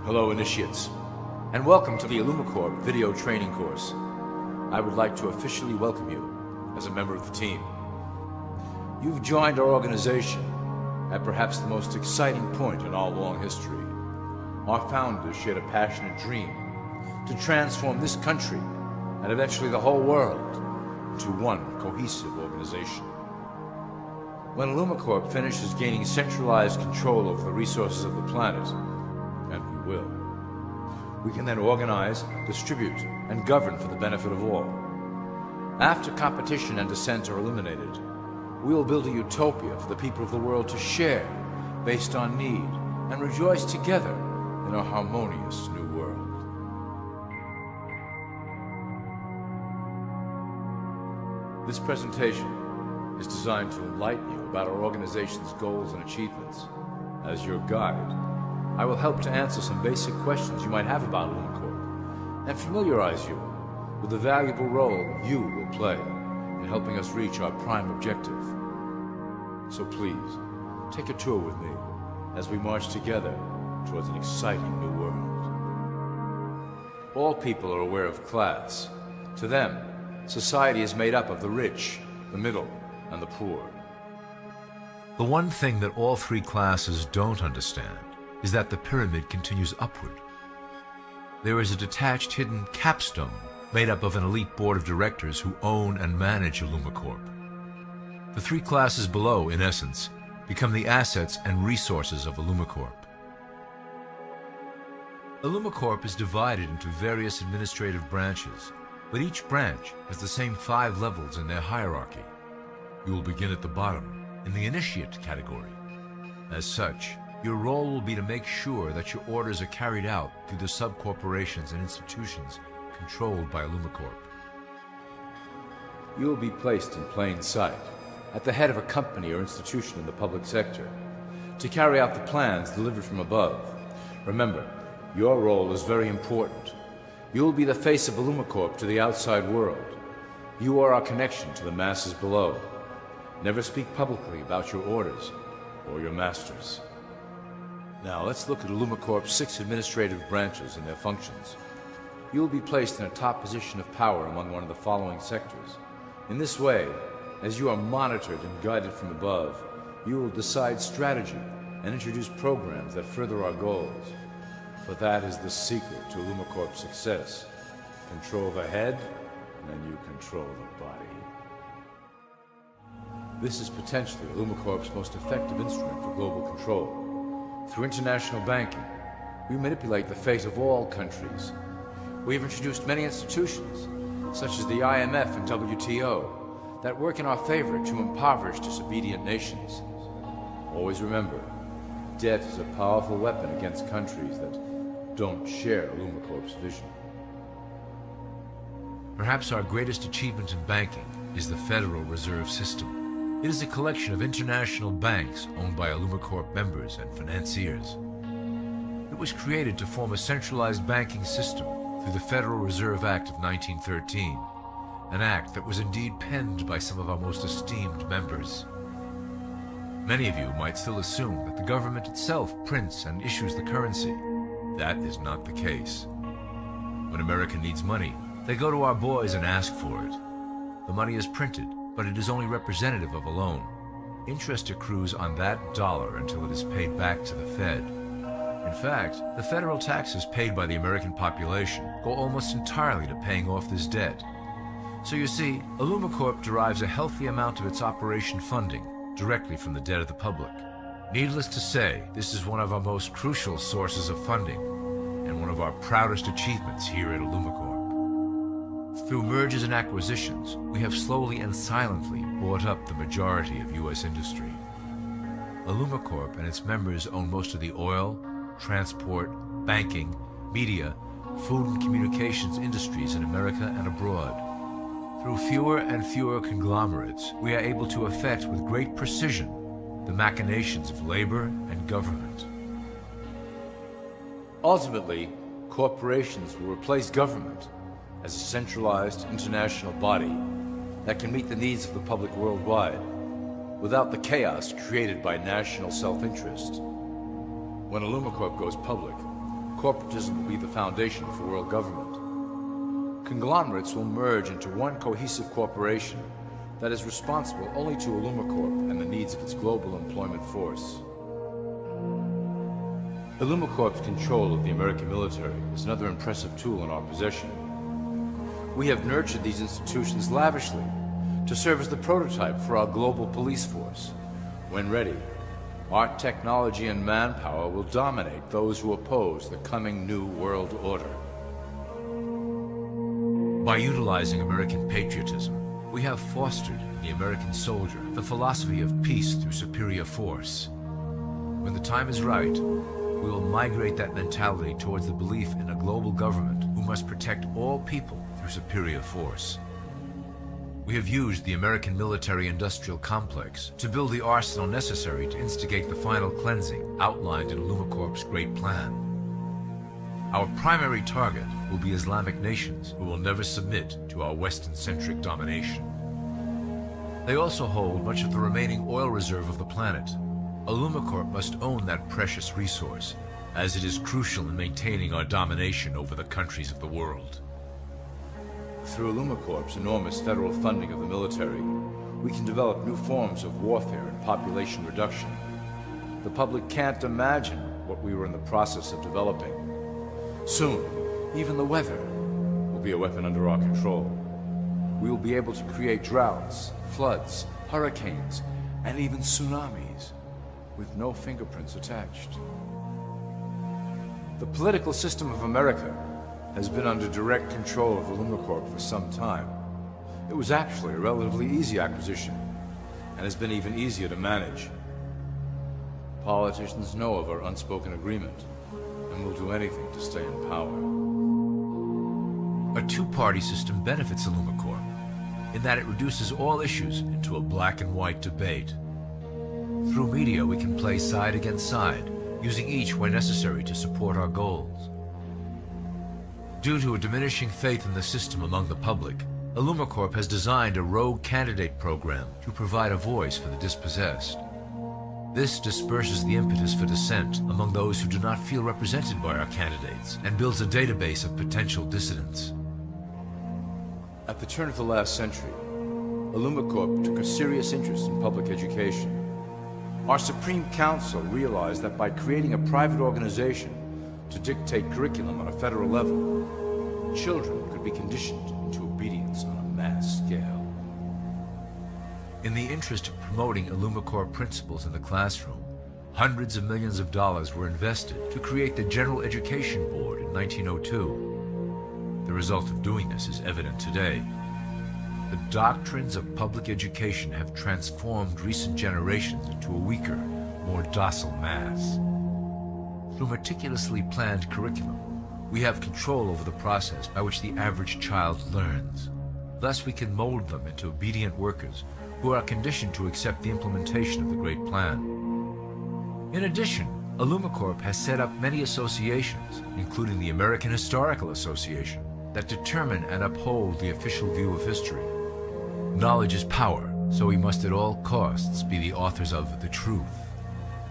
Hello, initiates, and welcome to the Illumicorp video training course. I would like to officially welcome you as a member of the team. You've joined our organization at perhaps the most exciting point in our long history. Our founders shared a passionate dream to transform this country and eventually the whole world into one cohesive organization. When Illumicorp finishes gaining centralized control over the resources of the planet, and we will, we can then organize, distribute, and govern for the benefit of all. After competition and dissent are eliminated, we will build a utopia for the people of the world to share based on need and rejoice together in a harmonious new world. This presentation is designed to enlighten you about our organization's goals and achievements. As your guide, I will help to answer some basic questions you might have about Illumicorp and familiarize you with the valuable role you will play in helping us reach our prime objective. So please, take a tour with me as we march together towards an exciting new world. All people are aware of class. To them, society is made up of the rich, the middle, and the poor. The one thing that all three classes don't understand is that the pyramid continues upward. There is a detached hidden capstone made up of an elite board of directors who own and manage Illumicorp. The three classes below, in essence, become the assets and resources of Illumicorp. Illumicorp is divided into various administrative branches, but each branch has the same 5 levels in their hierarchy. You will begin at the bottom, in the initiate category. As such, your role will be to make sure that your orders are carried out through the subcorporations and institutions controlled by Illumicorp. You will be placed in plain sight, at the head of a company or institution in the public sector, to carry out the plans delivered from above. Remember, your role is very important. You will be the face of Illumicorp to the outside world. You are our connection to the masses below. Never speak publicly about your orders or your masters. Now let's look at Illumicorp's 6 administrative branches and their functions. You will be placed in a top position of power among one of the following sectors. In this way, as you are monitored and guided from above, you will decide strategy and introduce programs that further our goals. For that is the secret to Illumicorp's success. Control the head, and you control the body. This is potentially Illumicorp's most effective instrument for global control. Through international banking, we manipulate the fate of all countries. We have introduced many institutions, such as the IMF and WTO, that work in our favor to impoverish disobedient nations. Always remember, debt is a powerful weapon against countries that don't share Illumicorp's vision. Perhaps our greatest achievement in banking is the Federal Reserve System. It is a collection of international banks owned by Illumicorp members and financiers. It was created to form a centralized banking system through the Federal Reserve Act of 1913, an act that was indeed penned by some of our most esteemed members. Many of you might still assume that the government itself prints and issues the currency. That is not the case. When America needs money, they go to our boys and ask for it. The money is printed, but it is only representative of a loan. Interest accrues on that dollar until it is paid back to the Fed. In fact, the federal taxes paid by the American population go almost entirely to paying off this debt. So you see, Illumicorp derives a healthy amount of its operation funding directly from the debt of the public. Needless to say, this is one of our most crucial sources of funding and one of our proudest achievements here at Illumicorp. Through mergers and acquisitions, we have slowly and silently bought up the majority of U.S. industry. Illumicorp and its members own most of the oil, transport, banking, media, food and communications industries in America and abroad. Through fewer and fewer conglomerates, we are able to effect with great precision the machinations of labor and government. Ultimately, corporations will replace government as a centralized international body that can meet the needs of the public worldwide without the chaos created by national self-interest. When Illumicorp goes public, Corporatism will be the foundation for world government. Conglomerates will merge into one cohesive corporation that is responsible only to Illumicorp and the needs of its global employment force. Illumicorp's control of the American military is another impressive tool in our possession. We have nurtured these institutions lavishly to serve as the prototype for our global police force. When ready, our technology and manpower will dominate those who oppose the coming new world order. By utilizing American patriotism, we have fostered in the American soldier the philosophy of peace through superior force. When the time is right, we will migrate that mentality towards the belief in a global government who must protect all people through superior force. We have used the American military-industrial complex to build the arsenal necessary to instigate the final cleansing outlined in Illumicorp's Great Plan. Our primary target will be Islamic nations who will never submit to our Western-centric domination. They also hold much of the remaining oil reserve of the planet. Illumicorp must own that precious resource, as it is crucial in maintaining our domination over the countries of the world. Through Illumicorp's enormous federal funding of the military, we can develop new forms of warfare and population reduction. The public can't imagine what we were in the process of developing. Soon, even the weather will be a weapon under our control. We will be able to create droughts, floods, hurricanes, and even tsunamis with no fingerprints attached. The political system of America has been under direct control of Illumicorp for some time. It was actually a relatively easy acquisition, and has been even easier to manage. Politicians know of our unspoken agreement, and will do anything to stay in power. A two-party system benefits Illumicorp, in that it reduces all issues into a black and white debate. Through media, we can play side against side, using each where necessary to support our goals. Due to a diminishing faith in the system among the public, Illumicorp has designed a rogue candidate program to provide a voice for the dispossessed. This disperses the impetus for dissent among those who do not feel represented by our candidates and builds a database of potential dissidents. At the turn of the last century, Illumicorp took a serious interest in public education. Our Supreme Council realized that by creating a private organization to dictate curriculum on a federal level, children could be conditioned into obedience on a mass scale. In the interest of promoting Illumicorp principles in the classroom, hundreds of millions of dollars were invested to create the General Education Board in 1902. The result of doing this is evident today. The doctrines of public education have transformed recent generations into a weaker, more docile mass. Through meticulously planned curriculum, we have control over the process by which the average child learns. Thus, we can mold them into obedient workers who are conditioned to accept the implementation of the Great Plan. In addition, Illumicorp has set up many associations, including the American Historical Association, that determine and uphold the official view of history. Knowledge is power, so we must at all costs be the authors of the truth.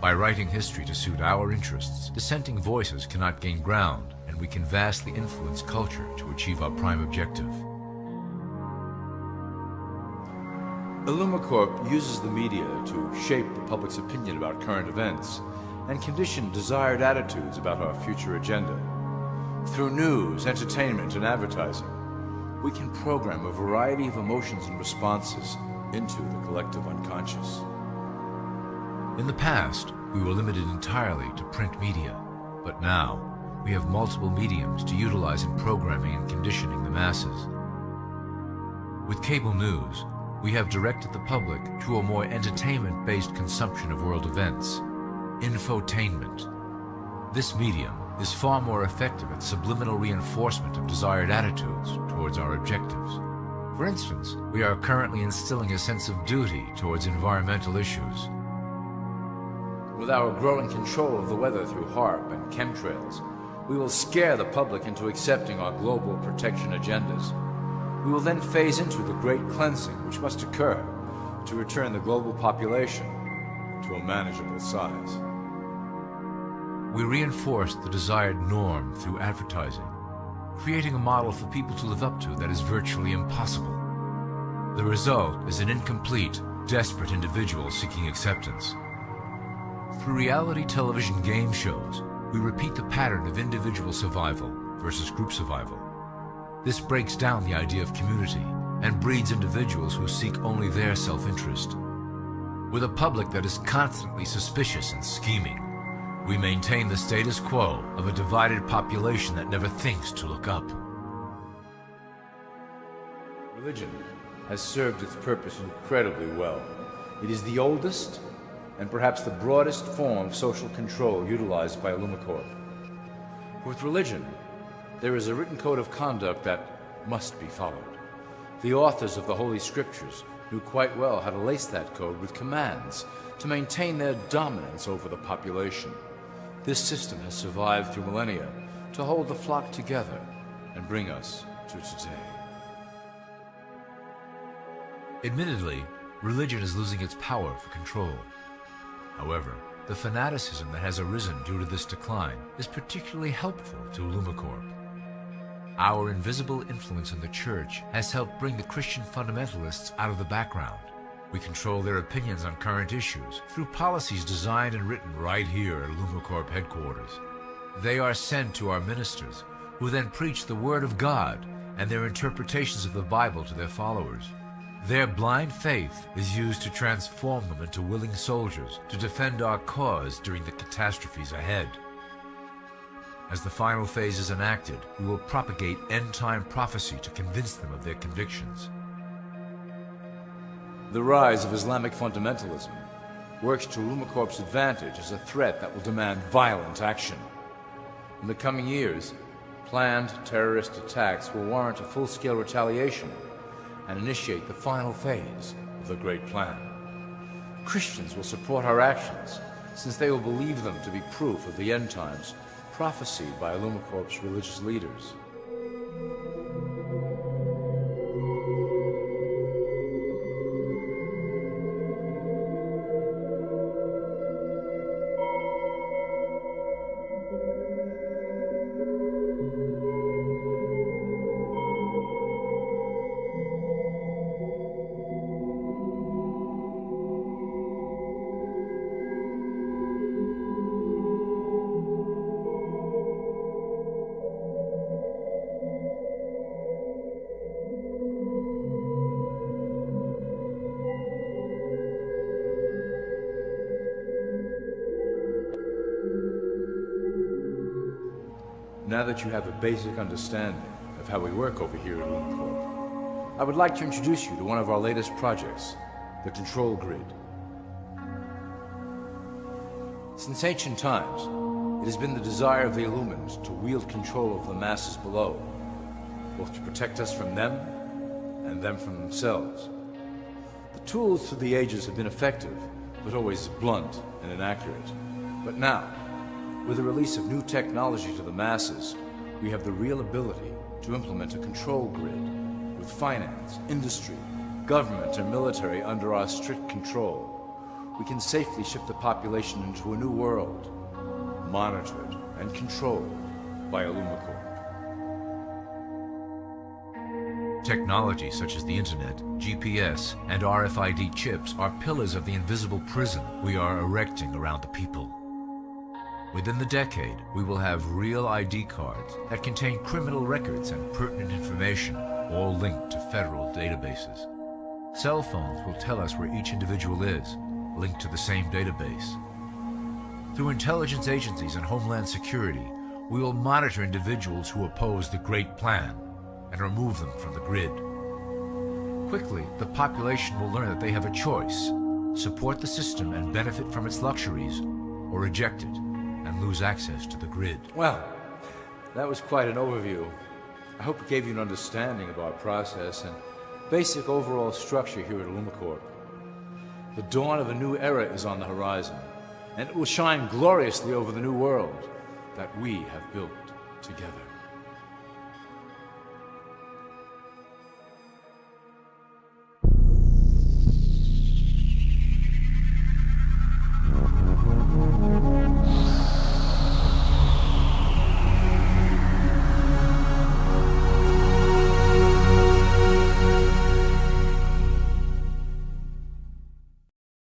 By writing history to suit our interests, dissenting voices cannot gain ground, and we can vastly influence culture to achieve our prime objective. Illumicorp uses the media to shape the public's opinion about current events and condition desired attitudes about our future agenda. Through news, entertainment, and advertising, we can program a variety of emotions and responses into the collective unconscious. In the past, we were limited entirely to print media, but now we have multiple mediums to utilize in programming and conditioning the masses. With cable news, we have directed the public to a more entertainment-based consumption of world events, infotainment. This medium is far more effective at subliminal reinforcement of desired attitudes towards our objectives. For instance, we are currently instilling a sense of duty towards environmental issues. With our growing control of the weather through HAARP and chemtrails, we will scare the public into accepting our global protection agendas. We will then phase into the great cleansing which must occur to return the global population to a manageable size. We reinforce the desired norm through advertising, creating a model for people to live up to that is virtually impossible. The result is an incomplete, desperate individual seeking acceptance. Through reality television game shows, we repeat the pattern of individual survival versus group survival. This breaks down the idea of community and breeds individuals who seek only their self-interest. With a public that is constantly suspicious and scheming, we maintain the status quo of a divided population that never thinks to look up. Religion has served its purpose incredibly well. It is the oldest and perhaps the broadest form of social control utilized by Illumicorp. With religion, there is a written code of conduct that must be followed. The authors of the Holy Scriptures knew quite well how to lace that code with commands to maintain their dominance over the population. This system has survived through millennia to hold the flock together and bring us to today. Admittedly, religion is losing its power for control. However, the fanaticism that has arisen due to this decline is particularly helpful to Illumicorp. Our invisible influence in the church has helped bring the Christian fundamentalists out of the background. We control their opinions on current issues through policies designed and written right here at Illumicorp headquarters. They are sent to our ministers, who then preach the Word of God and their interpretations of the Bible to their followers. Their blind faith is used to transform them into willing soldiers to defend our cause during the catastrophes ahead. As the final phase is enacted, we will propagate end-time prophecy to convince them of their convictions. The rise of Islamic fundamentalism works to Illumicorp's advantage as a threat that will demand violent action. In the coming years, planned terrorist attacks will warrant a full-scale retaliation and initiate the final phase of the Great Plan. Christians will support our actions, since they will believe them to be proof of the end times prophesied by Illumicorp's religious leaders. Now that you have a basic understanding of how we work over here at Illumicorp, I would like to introduce you to one of our latest projects, the Control Grid. Since ancient times, it has been the desire of the Illumins to wield control of the masses below, both to protect us from them and them from themselves. The tools through the ages have been effective, but always blunt and inaccurate. But now, with the release of new technology to the masses, we have the real ability to implement a control grid with finance, industry, government, and military under our strict control. We can safely shift the population into a new world, monitored and controlled by Illumicorp. Technology such as the internet, GPS, and RFID chips are pillars of the invisible prison we are erecting around the people. Within the decade, we will have real ID cards that contain criminal records and pertinent information, all linked to federal databases. Cell phones will tell us where each individual is, linked to the same database. Through intelligence agencies and Homeland Security, we will monitor individuals who oppose the Great Plan and remove them from the grid. Quickly, the population will learn that they have a choice: support the system and benefit from its luxuries, or reject it and lose access to the grid. Well, that was quite an overview. I hope it gave you an understanding of our process and basic overall structure here at Illumicorp. The dawn of a new era is on the horizon, and it will shine gloriously over the new world that we have built together.